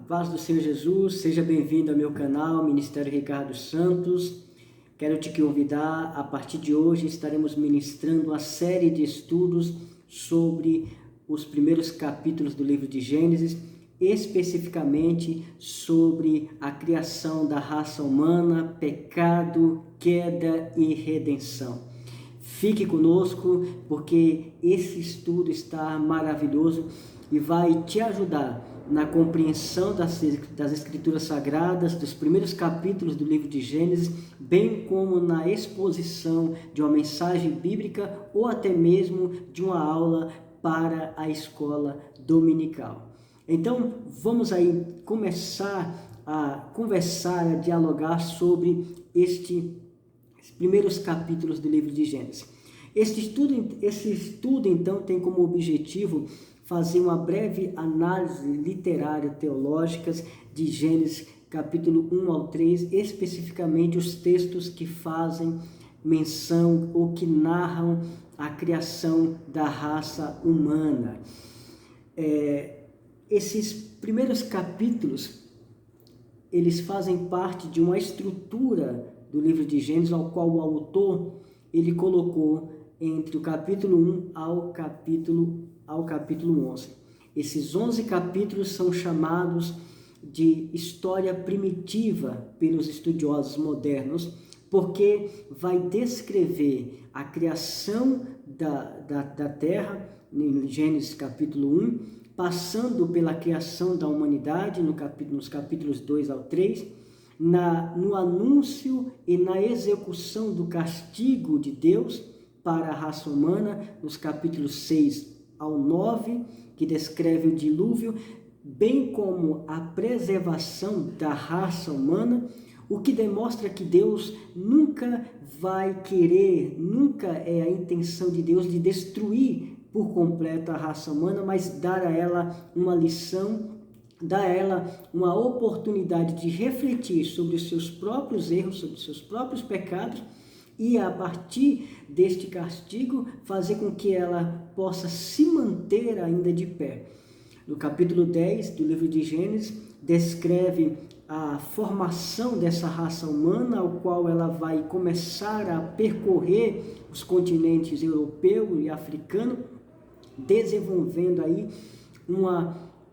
paz do Senhor Jesus, seja bem-vindo ao meu canal, Ministério Ricardo Santos. Quero te convidar, a partir de hoje estaremos ministrando uma série de estudos sobre os primeiros capítulos do livro de Gênesis, especificamente sobre a criação da raça humana, pecado, queda e redenção. Fique conosco, porque esse estudo está maravilhoso e vai te ajudar na compreensão das Escrituras Sagradas, dos primeiros capítulos do livro de Gênesis, bem como na exposição de uma mensagem bíblica ou até mesmo de uma aula para a escola dominical. Então, vamos aí começar a conversar, a dialogar sobre estes primeiros capítulos do livro de Gênesis. Esse estudo, então, tem como objetivo fazer uma breve análise literária teológica de Gênesis capítulo 1 ao 3, especificamente os textos que fazem menção ou que narram a criação da raça humana. Esses primeiros capítulos, eles fazem parte de uma estrutura do livro de Gênesis, ao qual o autor ele colocou entre o capítulo 1 ao capítulo 11. Esses 11 capítulos são chamados de história primitiva pelos estudiosos modernos, porque vai descrever a criação da terra, em Gênesis capítulo 1, passando pela criação da humanidade, nos capítulos 2 ao 3, no anúncio e na execução do castigo de Deus para a raça humana, nos capítulos 6 ao 9, que descreve o dilúvio, bem como a preservação da raça humana, o que demonstra que Deus nunca vai querer, nunca é a intenção de Deus de destruir por completo a raça humana, mas dar a ela uma lição, dar a ela uma oportunidade de refletir sobre os seus próprios erros, sobre os seus próprios pecados, e a partir deste castigo fazer com que ela possa se manter ainda de pé. No capítulo 10 do livro de Gênesis, descreve a formação dessa raça humana, ao qual ela vai começar a percorrer os continentes europeu e africano, desenvolvendo aí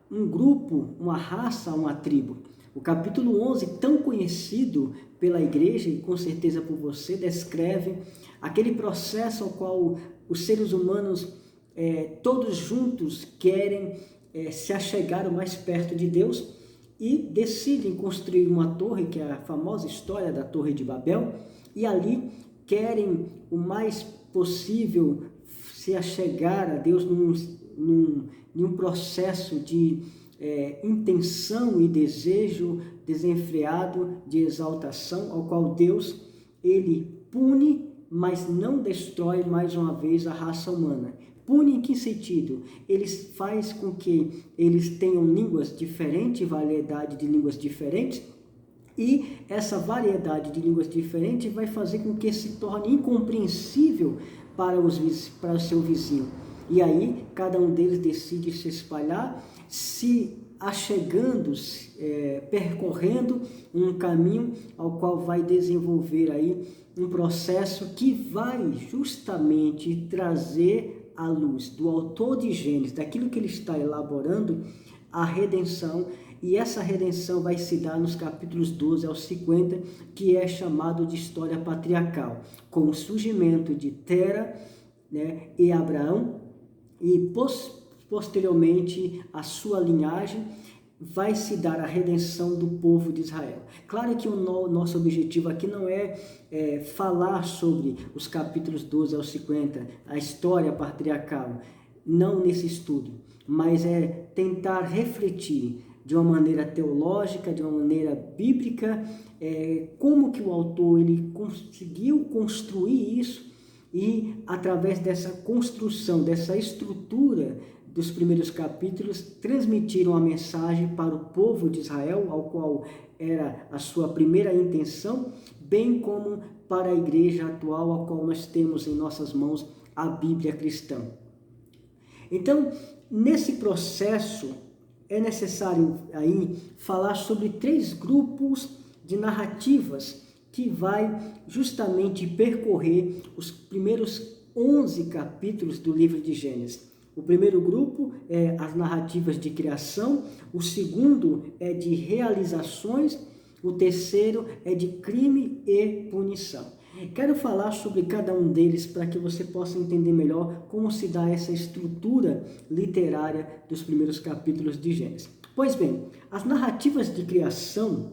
um grupo, uma raça, uma tribo. O capítulo 11, tão conhecido pela igreja e com certeza por você, descreve aquele processo ao qual os seres humanos todos juntos querem se achegar o mais perto de Deus e decidem construir uma torre, que é a famosa história da Torre de Babel, e ali querem o mais possível se achegar a Deus num processo de intenção e desejo desenfreado de exaltação, ao qual Deus ele pune, mas não destrói mais uma vez a raça humana. Pune em que sentido? Ele faz com que eles tenham línguas diferentes, variedade de línguas diferentes, e essa variedade de línguas diferentes vai fazer com que se torne incompreensível para o seu vizinho. E aí, cada um deles decide se espalhar, se achegando, percorrendo um caminho ao qual vai desenvolver aí um processo que vai justamente trazer à luz do autor de Gênesis, daquilo que ele está elaborando, a redenção. E essa redenção vai se dar nos capítulos 12 ao 50, que é chamado de história patriarcal, com o surgimento de Tera, e Abraão, e posteriormente a sua linhagem vai se dar a redenção do povo de Israel. Claro que o nosso objetivo aqui não é falar sobre os capítulos 12 ao 50, a história patriarcal, não nesse estudo, mas é tentar refletir de uma maneira teológica, de uma maneira bíblica, como que o autor ele conseguiu construir isso, e através dessa construção, dessa estrutura dos primeiros capítulos, transmitiram a mensagem para o povo de Israel, ao qual era a sua primeira intenção, bem como para a igreja atual, a qual nós temos em nossas mãos a Bíblia cristã. Então, nesse processo é necessário aí falar sobre 3 grupos de narrativas que vai justamente percorrer os primeiros 11 capítulos do livro de Gênesis. O primeiro grupo é as narrativas de criação, o segundo é de realizações, o terceiro é de crime e punição. Quero falar sobre cada um deles para que você possa entender melhor como se dá essa estrutura literária dos primeiros capítulos de Gênesis. Pois bem, as narrativas de criação,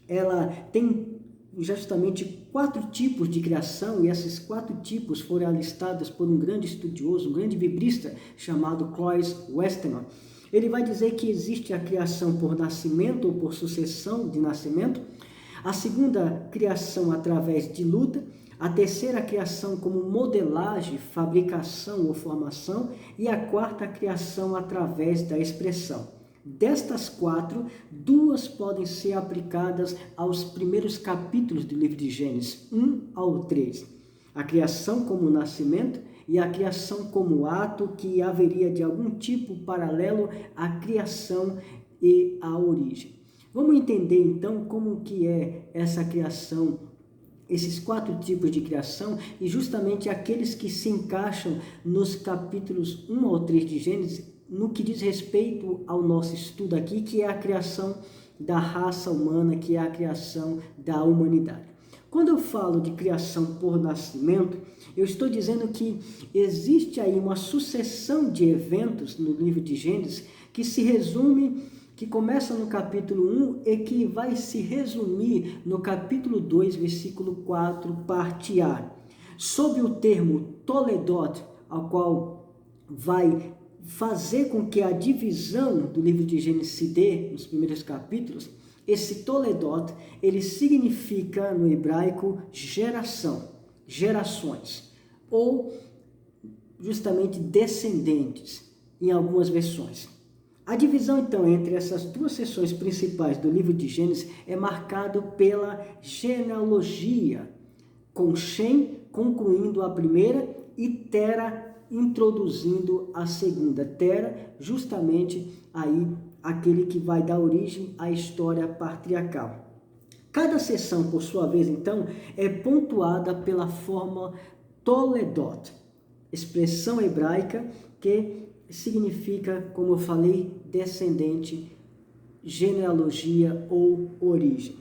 ela tem justamente 4 tipos de criação, e esses 4 tipos foram listados por um grande estudioso, um grande biblista chamado Cloyd Westermann. Ele vai dizer que existe a criação por nascimento ou por sucessão de nascimento, a segunda, criação através de luta, a terceira, criação como modelagem, fabricação ou formação, e a quarta, criação através da expressão. Destas 4, 2 podem ser aplicadas aos primeiros capítulos do livro de Gênesis, 1 ao 3. A criação como nascimento e a criação como ato que haveria de algum tipo paralelo à criação e à origem. Vamos entender então como que é essa criação, esses 4 tipos de criação e justamente aqueles que se encaixam nos capítulos 1 ao 3 de Gênesis, no que diz respeito ao nosso estudo aqui, que é a criação da raça humana, que é a criação da humanidade. Quando eu falo de criação por nascimento, eu estou dizendo que existe aí uma sucessão de eventos no livro de Gênesis que se resume, que começa no capítulo 1 e que vai se resumir no capítulo 2, versículo 4, parte A. Sob o termo Toledot, ao qual vai fazer com que a divisão do livro de Gênesis se dê nos primeiros capítulos, esse Toledot, ele significa no hebraico geração, gerações, ou justamente descendentes, em algumas versões. A divisão, então, entre essas 2 seções principais do livro de Gênesis é marcado pela genealogia, com Shem concluindo a primeira e Tera introduzindo a segunda. Tera, justamente aí, aquele que vai dar origem à história patriarcal. Cada seção, por sua vez, então, é pontuada pela forma Toledot, expressão hebraica que significa, como eu falei, descendente, genealogia ou origem.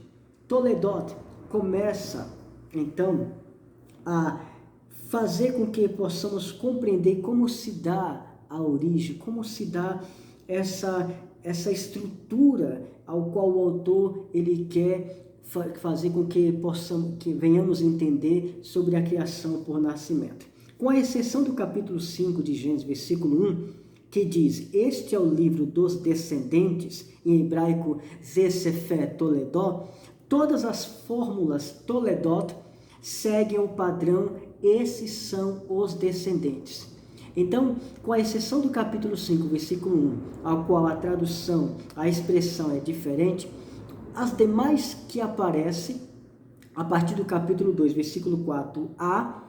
Toledot começa, então, a fazer com que possamos compreender como se dá a origem, como se dá essa estrutura ao qual o autor ele quer fazer com que venhamos entender sobre a criação por nascimento. Com a exceção do capítulo 5 de Gênesis, versículo 1, que diz: este é o livro dos descendentes, em hebraico Zesefé Toledot, todas as fórmulas Toledot seguem o padrão: esses são os descendentes. Então, com a exceção do capítulo 5, versículo 1, ao qual a tradução, a expressão é diferente, as demais que aparecem, a partir do capítulo 2, versículo 4a,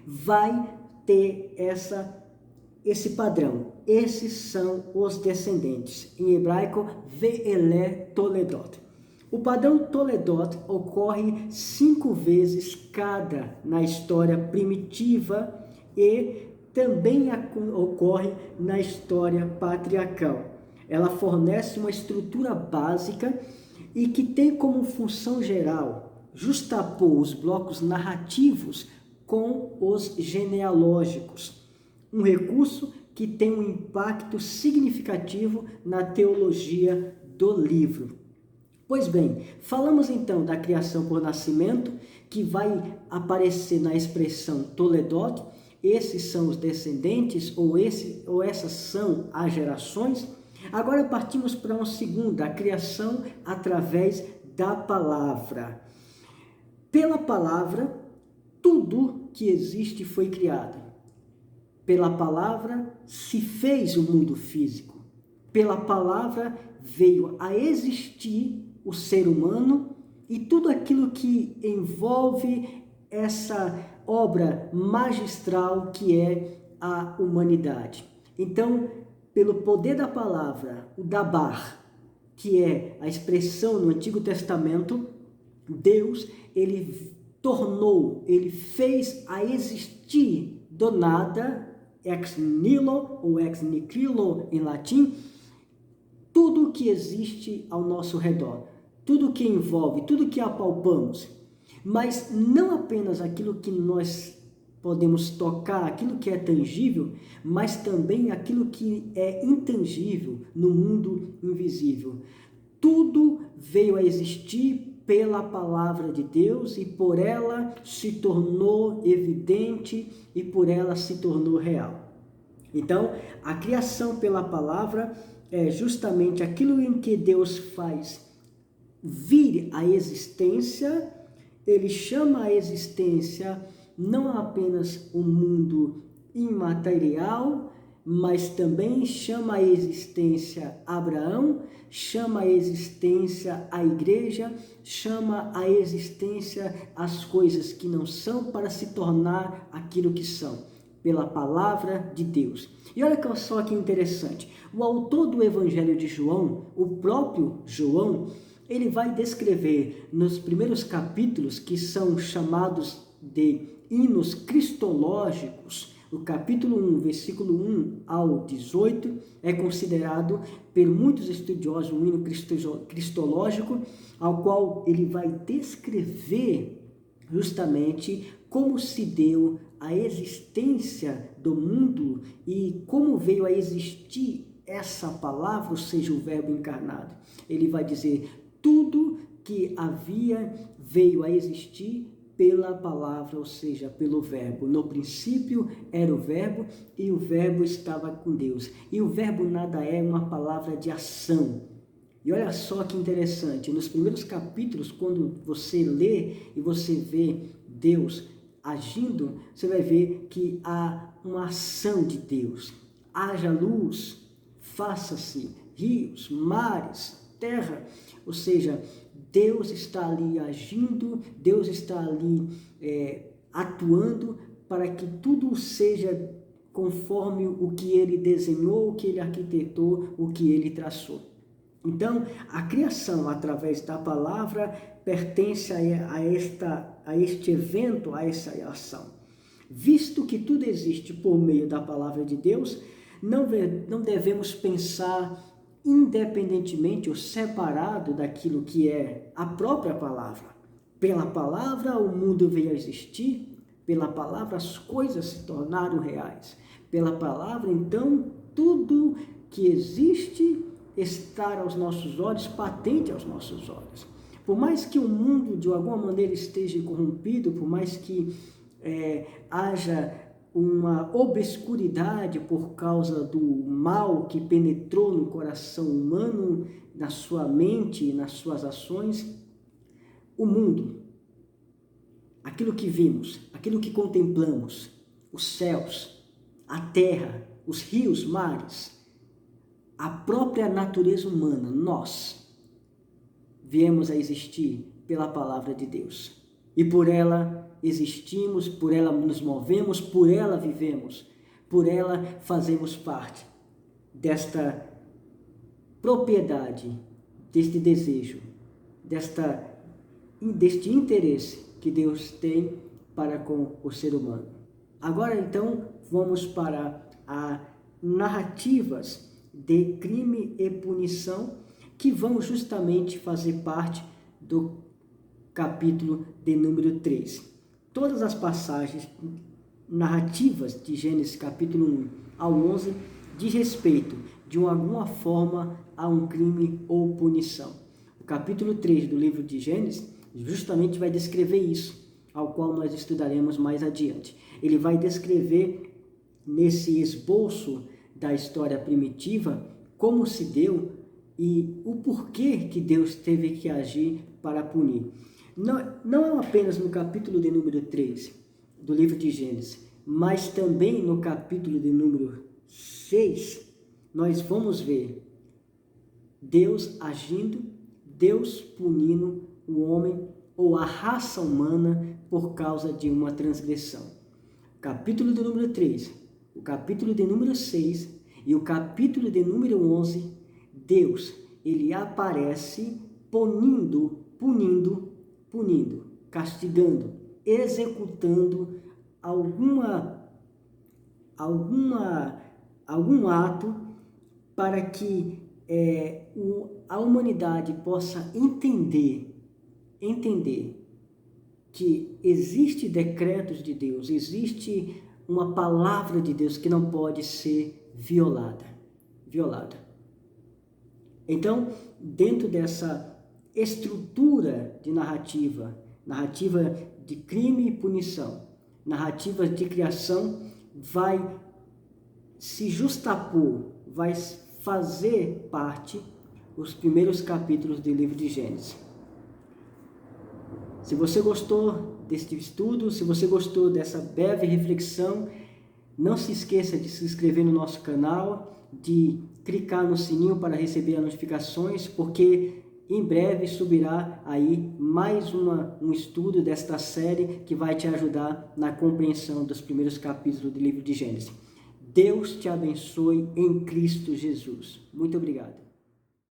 vai ter esse padrão. Esses são os descendentes. Em hebraico, Ve'ele Toledot. O padrão Toledot ocorre 5 vezes cada na história primitiva e também ocorre na história patriarcal. Ela fornece uma estrutura básica e que tem como função geral justapor os blocos narrativos com os genealógicos, um recurso que tem um impacto significativo na teologia do livro. Pois bem, falamos então da criação por nascimento, que vai aparecer na expressão Toledot. Esses são os descendentes, ou essas são as gerações. Agora partimos para uma segunda, a criação através da palavra. Pela palavra, tudo que existe foi criado. Pela palavra se fez o mundo físico. Pela palavra veio a existir o ser humano e tudo aquilo que envolve essa obra magistral que é a humanidade. Então, pelo poder da palavra, o dabar, que é a expressão no Antigo Testamento, Deus, ele fez a existir do nada, ex nihilo ou ex nihilo em latim, tudo que existe ao nosso redor, tudo que envolve, tudo que apalpamos, mas não apenas aquilo que nós podemos tocar, aquilo que é tangível, mas também aquilo que é intangível no mundo invisível. Tudo veio a existir pela palavra de Deus e por ela se tornou evidente e por ela se tornou real. Então, a criação pela palavra é justamente aquilo em que Deus faz vir à existência. Ele chama a existência não apenas o mundo imaterial, mas também chama a existência Abraão, chama a existência a igreja, chama a existência as coisas que não são para se tornar aquilo que são, pela palavra de Deus. E olha só que interessante, o autor do Evangelho de João, o próprio João, ele vai descrever nos primeiros capítulos, que são chamados de hinos cristológicos, o capítulo 1, versículo 1 ao 18, é considerado por muitos estudiosos um hino cristológico, ao qual ele vai descrever justamente como se deu a existência do mundo e como veio a existir essa palavra, ou seja, o Verbo encarnado. Ele vai dizer, tudo que havia veio a existir pela palavra, ou seja, pelo Verbo. No princípio era o Verbo e o Verbo estava com Deus. E o Verbo nada é uma palavra de ação. E olha só que interessante, nos primeiros capítulos, quando você lê e você vê Deus agindo, você vai ver que há uma ação de Deus. Haja luz, faça-se rios, mares, terra, ou seja, Deus está ali agindo, Deus está ali atuando para que tudo seja conforme o que Ele desenhou, o que Ele arquitetou, o que Ele traçou. Então, a criação através da palavra pertence a este evento, a essa ação. Visto que tudo existe por meio da palavra de Deus, não devemos pensar independentemente ou separado daquilo que é a própria palavra. Pela palavra o mundo veio a existir, pela palavra as coisas se tornaram reais. Pela palavra, então, tudo que existe está aos nossos olhos, patente aos nossos olhos. Por mais que o mundo de alguma maneira esteja corrompido, por mais que haja uma obscuridade por causa do mal que penetrou no coração humano, na sua mente, nas suas ações, o mundo, aquilo que vimos, aquilo que contemplamos, os céus, a terra, os rios, mares, a própria natureza humana, nós viemos a existir pela palavra de Deus. E por ela existimos, por ela nos movemos, por ela vivemos, por ela fazemos parte desta propriedade, deste desejo, deste interesse que Deus tem para com o ser humano. Agora, então, vamos para as narrativas de crime e punição que vão justamente fazer parte do capítulo de número 3. Todas as passagens narrativas de Gênesis capítulo 1 ao 11 diz respeito, de alguma forma, a um crime ou punição. O capítulo 3 do livro de Gênesis justamente vai descrever isso, ao qual nós estudaremos mais adiante. Ele vai descrever, nesse esboço da história primitiva, como se deu e o porquê que Deus teve que agir para punir. Não é apenas no capítulo de número 3 do livro de Gênesis, mas também no capítulo de número 6, nós vamos ver Deus agindo, Deus punindo o homem ou a raça humana por causa de uma transgressão. Capítulo de número 3, o capítulo de número 6 E o capítulo de número 11, Deus, ele aparece punindo, castigando, executando algum ato para que a humanidade possa entender que existe decretos de Deus, existe uma palavra de Deus que não pode ser violada. Então, dentro dessa estrutura de narrativa de crime e punição, narrativa de criação, vai se justapor, vai fazer parte os primeiros capítulos do livro de Gênesis. Se você gostou deste estudo, se você gostou dessa breve reflexão, não se esqueça de se inscrever no nosso canal, de clicar no sininho para receber as notificações, porque em breve subirá aí mais um estudo desta série que vai te ajudar na compreensão dos primeiros capítulos do livro de Gênesis. Deus te abençoe em Cristo Jesus. Muito obrigado.